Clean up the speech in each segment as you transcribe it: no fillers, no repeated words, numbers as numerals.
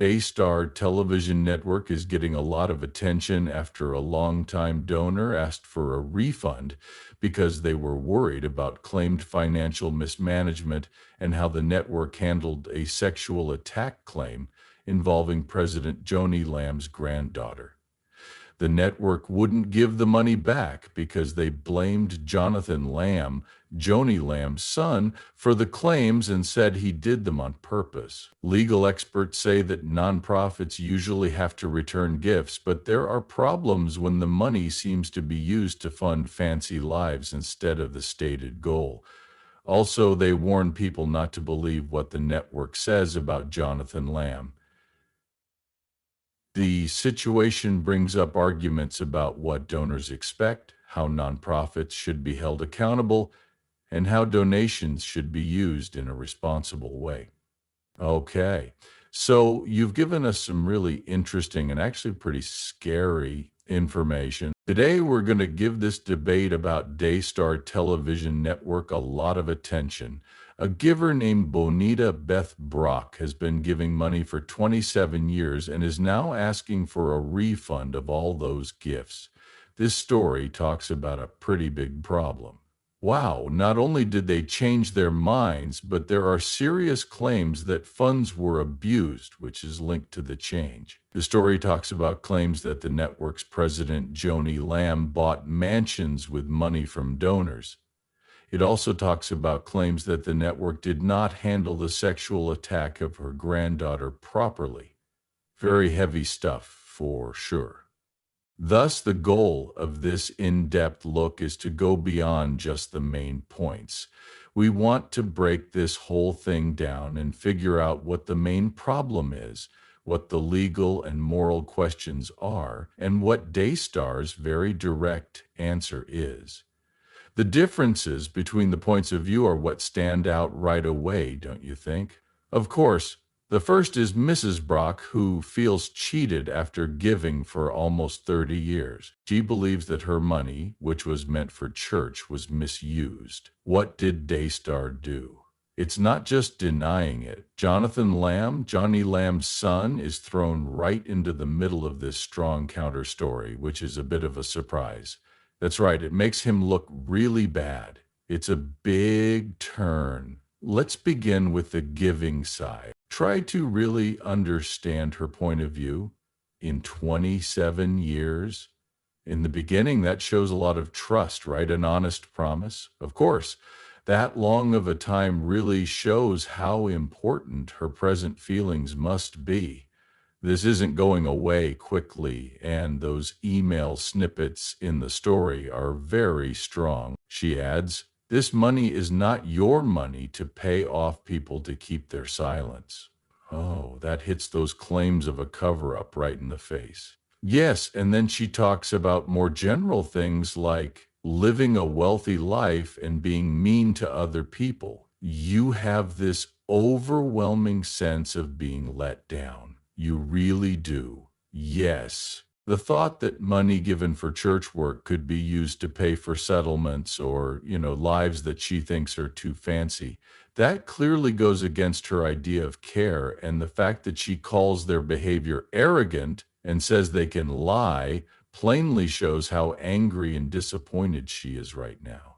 Daystar Television Network is getting a lot of attention after a longtime donor asked for a refund because they were worried about claimed financial mismanagement and how the network handled a sexual attack claim involving President Joni Lamb's granddaughter. The network wouldn't give the money back because they blamed Jonathan Lamb, Joni Lamb's son, for the claims and said he did them on purpose. Legal experts say that nonprofits usually have to return gifts, but there are problems when the money seems to be used to fund fancy lives instead of the stated goal. Also, they warn people not to believe what the network says about Jonathan Lamb. The situation brings up arguments about what donors expect, how nonprofits should be held accountable, and how donations should be used in a responsible way. Okay, so you've given us some really interesting and actually pretty scary information. Today, we're going to give this debate about Daystar Television Network a lot of attention. A giver named Bonita Beth Brock has been giving money for 27 years and is now asking for a refund of all those gifts. This story talks about a pretty big problem. Wow, not only did they change their minds, but there are serious claims that funds were abused, which is linked to the change. The story talks about claims that the network's president, Joni Lamb, bought mansions with money from donors. It also talks about claims that the network did not handle the sexual attack of her granddaughter properly. Very heavy stuff, for sure. Thus, the goal of this in-depth look is to go beyond just the main points. We want to break this whole thing down and figure out what the main problem is, what the legal and moral questions are, and what Daystar's very direct answer is. The differences between the points of view are what stand out right away, don't you think? Of course, the first is Mrs. Brock, who feels cheated after giving for almost 30 years. She believes that her money, which was meant for church, was misused. What did Daystar do? It's not just denying it. Jonathan Lamb, Joni Lamb's son, is thrown right into the middle of this strong counter story, which is a bit of a surprise. That's right, it makes him look really bad. It's a big turn. Let's begin with the giving side. Try to really understand her point of view. In 27 years, in the beginning, that shows a lot of trust, right? An honest promise. Of course, that long of a time really shows how important her present feelings must be. This isn't going away quickly, and those email snippets in the story are very strong. She adds, "This money is not your money to pay off people to keep their silence." Oh, that hits those claims of a cover-up right in the face. Yes, and then she talks about more general things like living a wealthy life and being mean to other people. You have this overwhelming sense of being let down. You really do. Yes. The thought that money given for church work could be used to pay for settlements or, lives that she thinks are too fancy, that clearly goes against her idea of care, and the fact that she calls their behavior arrogant and says they can lie plainly shows how angry and disappointed she is right now.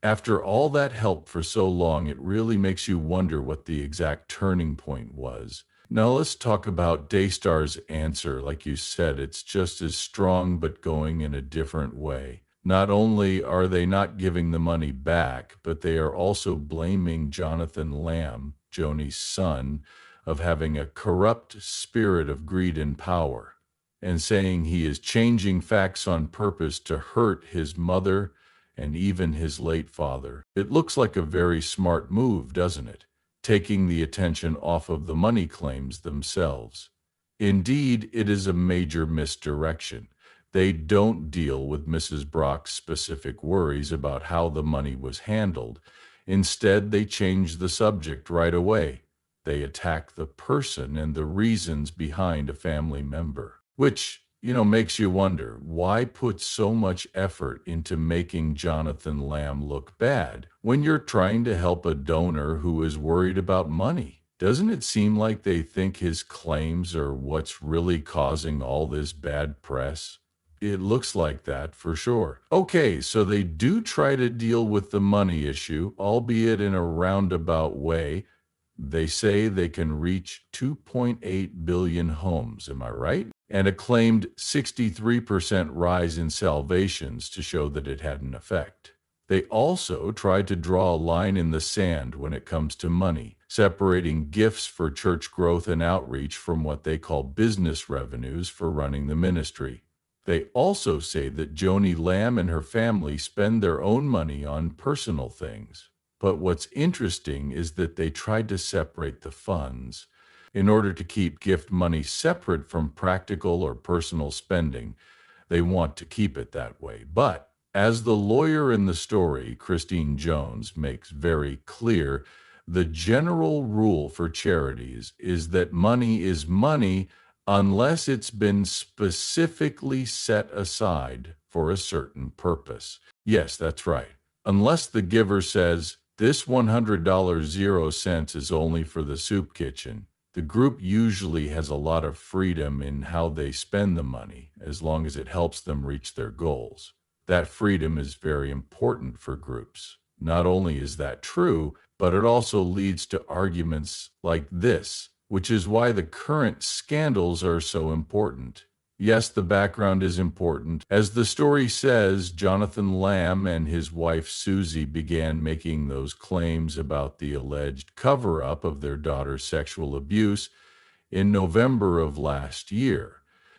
After all that help for so long, it really makes you wonder what the exact turning point was. Now let's talk about Daystar's answer. Like you said, it's just as strong but going in a different way. Not only are they not giving the money back, but they are also blaming Jonathan Lamb, Joni's son, of having a corrupt spirit of greed and power, and saying he is changing facts on purpose to hurt his mother and even his late father. It looks like a very smart move, doesn't it? Taking the attention off of the money claims themselves. Indeed, it is a major misdirection. They don't deal with Mrs. Brock's specific worries about how the money was handled. Instead, they change the subject right away. They attack the person and the reasons behind a family member, which, makes you wonder, why put so much effort into making Jonathan Lamb look bad when you're trying to help a donor who is worried about money? Doesn't it seem like they think his claims are what's really causing all this bad press? It looks like that for sure. Okay, so they do try to deal with the money issue, albeit in a roundabout way. They say they can reach 2.8 billion homes, am I right? And a claimed 63% rise in salvations to show that it had an effect. They also tried to draw a line in the sand when it comes to money, separating gifts for church growth and outreach from what they call business revenues for running the ministry. They also say that Joni Lamb and her family spend their own money on personal things. But what's interesting is that they tried to separate the funds. In order to keep gift money separate from practical or personal spending, they want to keep it that way. But as the lawyer in the story, Christine Jones, makes very clear, the general rule for charities is that money is money unless it's been specifically set aside for a certain purpose. Yes, that's right. Unless the giver says, this $100 0 cents is only for the soup kitchen, the group usually has a lot of freedom in how they spend the money, as long as it helps them reach their goals. That freedom is very important for groups. Not only is that true, but it also leads to arguments like this, which is why the current scandals are so important. Yes, the background is important. As the story says, Jonathan Lamb and his wife Susie began making those claims about the alleged cover-up of their daughter's sexual abuse in November of last year.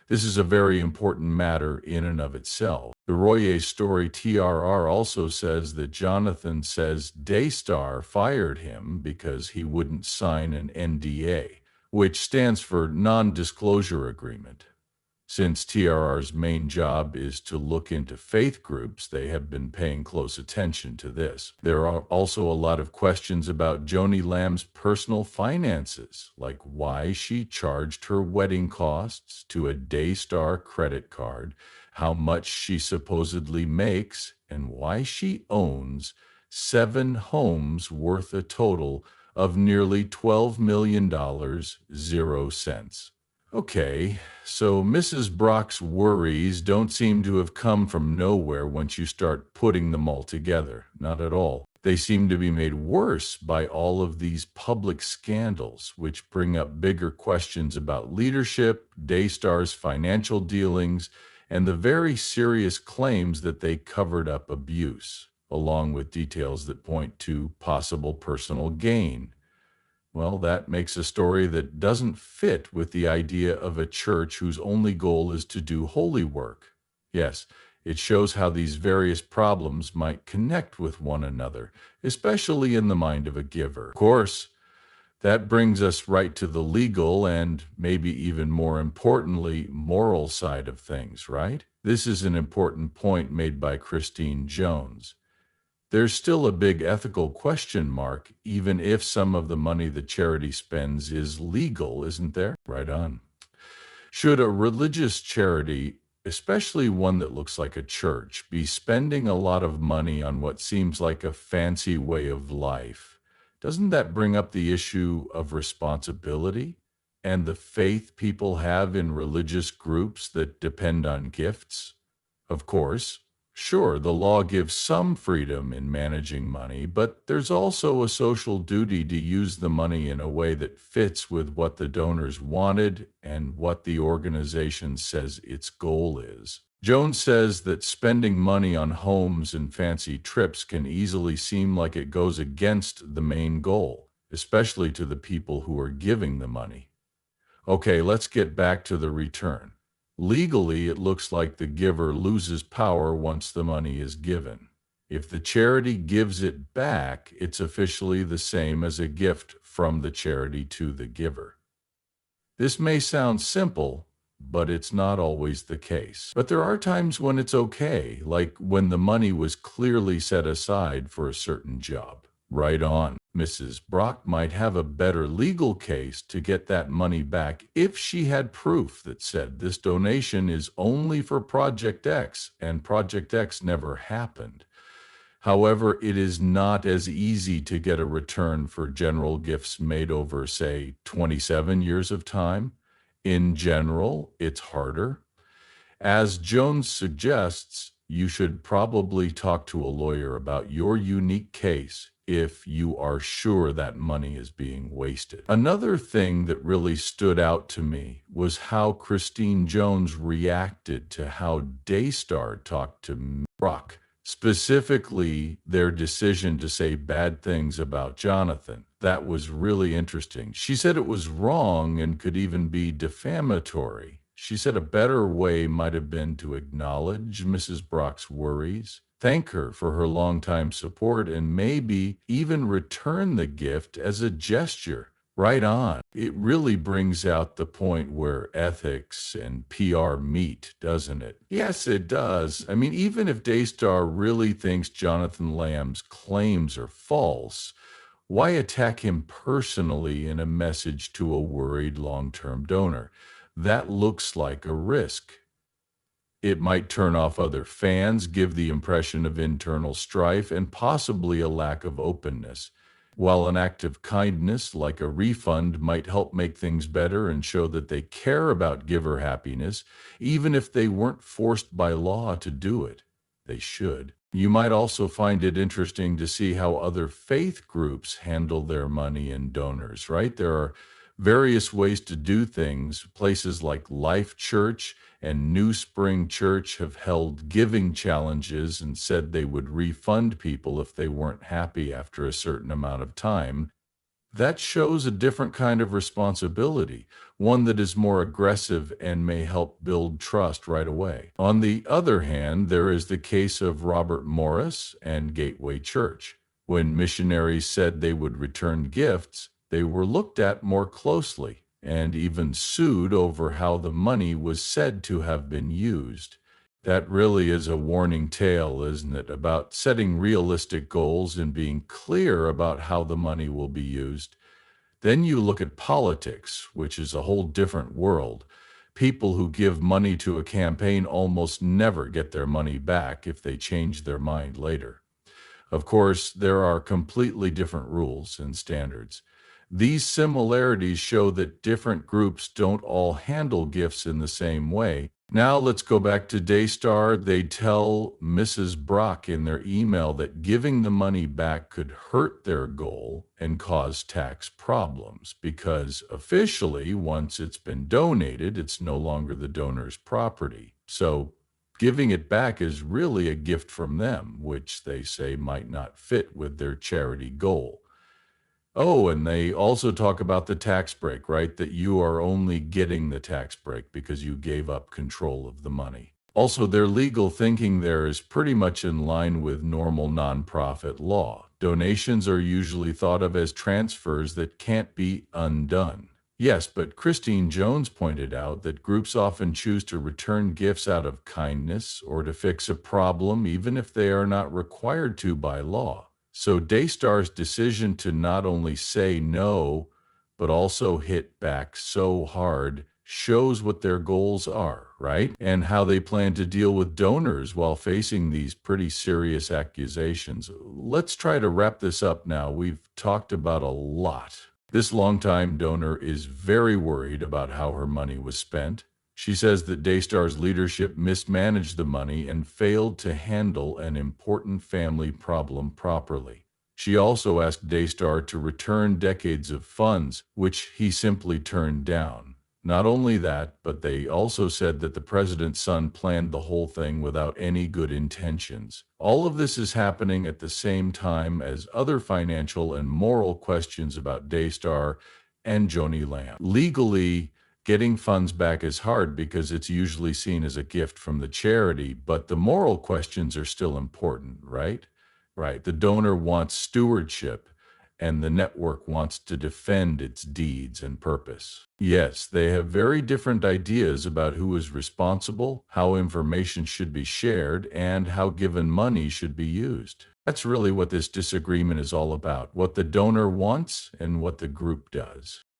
This is a very important matter in and of itself. The Royer story TRR also says that Jonathan says Daystar fired him because he wouldn't sign an NDA, which stands for non-disclosure agreement. Since TRR's main job is to look into faith groups, they have been paying close attention to this. There are also a lot of questions about Joni Lamb's personal finances, like why she charged her wedding costs to a Daystar credit card, how much she supposedly makes, and why she owns 7 homes worth a total of nearly $12 million, 0 cents. Okay, so Mrs. Brock's worries don't seem to have come from nowhere once you start putting them all together. Not at all. They seem to be made worse by all of these public scandals, which bring up bigger questions about leadership, Daystar's financial dealings, and the very serious claims that they covered up abuse, along with details that point to possible personal gain. Well, that makes a story that doesn't fit with the idea of a church whose only goal is to do holy work. Yes, it shows how these various problems might connect with one another, especially in the mind of a giver. Of course, that brings us right to the legal and, maybe even more importantly, moral side of things, right? This is an important point made by Christine Jones. There's still a big ethical question mark, even if some of the money the charity spends is legal, isn't there? Right on. Should a religious charity, especially one that looks like a church, be spending a lot of money on what seems like a fancy way of life? Doesn't that bring up the issue of responsibility and the faith people have in religious groups that depend on gifts? Of course, sure, the law gives some freedom in managing money, but there's also a social duty to use the money in a way that fits with what the donors wanted and what the organization says its goal is. Jones says that spending money on homes and fancy trips can easily seem like it goes against the main goal, especially to the people who are giving the money. Okay, let's get back to the return. Legally, it looks like the giver loses power once the money is given. If the charity gives it back, it's officially the same as a gift from the charity to the giver. This may sound simple, but it's not always the case. But there are times when it's okay, like when the money was clearly set aside for a certain job. Right on. Mrs. Brock might have a better legal case to get that money back if she had proof that said this donation is only for Project X and Project X never happened. However, it is not as easy to get a return for general gifts made over, say, 27 years of time. In general, it's harder. As Jones suggests, you should probably talk to a lawyer about your unique case if you are sure that money is being wasted. Another thing that really stood out to me was how Christine Jones reacted to how Daystar talked to Brock, specifically their decision to say bad things about Jonathan. That was really interesting. She said it was wrong and could even be defamatory. She said a better way might have been to acknowledge Mrs. Brock's worries, thank her for her longtime support, and maybe even return the gift as a gesture. Right on. It really brings out the point where ethics and PR meet, doesn't it? Yes, it does. I mean, even if Daystar really thinks Jonathan Lamb's claims are false, why attack him personally in a message to a worried long-term donor? That looks like a risk. It might turn off other fans, give the impression of internal strife, and possibly a lack of openness. While an act of kindness, like a refund, might help make things better and show that they care about giver happiness, even if they weren't forced by law to do it, they should. You might also find it interesting to see how other faith groups handle their money and donors, right? There are various ways to do things. Places like Life Church and New Spring Church have held giving challenges and said they would refund people if they weren't happy after a certain amount of time. That shows a different kind of responsibility, one that is more aggressive and may help build trust right away. On the other hand, there is the case of Robert Morris and Gateway Church. When missionaries said they would return gifts, they were looked at more closely and even sued over how the money was said to have been used. That really is a warning tale, isn't it, about setting realistic goals and being clear about how the money will be used. Then you look at politics, which is a whole different world. People who give money to a campaign almost never get their money back if they change their mind later. Of course, there are completely different rules and standards. These similarities show that different groups don't all handle gifts in the same way. Now let's go back to Daystar. They tell Mrs. Brock in their email that giving the money back could hurt their goal and cause tax problems because officially, once it's been donated, it's no longer the donor's property. So giving it back is really a gift from them, which they say might not fit with their charity goal. Oh, and they also talk about the tax break, right? That you are only getting the tax break because you gave up control of the money. Also, their legal thinking there is pretty much in line with normal nonprofit law. Donations are usually thought of as transfers that can't be undone. Yes, but Christine Jones pointed out that groups often choose to return gifts out of kindness or to fix a problem, even if they are not required to by law. So Daystar's decision to not only say no, but also hit back so hard shows what their goals are, right? And how they plan to deal with donors while facing these pretty serious accusations. Let's try to wrap this up now. We've talked about a lot. This longtime donor is very worried about how her money was spent. She says that Daystar's leadership mismanaged the money and failed to handle an important family problem properly. She also asked Daystar to return decades of funds, which he simply turned down. Not only that, but they also said that the president's son planned the whole thing without any good intentions. All of this is happening at the same time as other financial and moral questions about Daystar and Joni Lamb. Legally, getting funds back is hard because it's usually seen as a gift from the charity, but the moral questions are still important, right? Right. The donor wants stewardship, and the network wants to defend its deeds and purpose. Yes, they have very different ideas about who is responsible, how information should be shared, and how given money should be used. That's really what this disagreement is all about, what the donor wants and what the group does.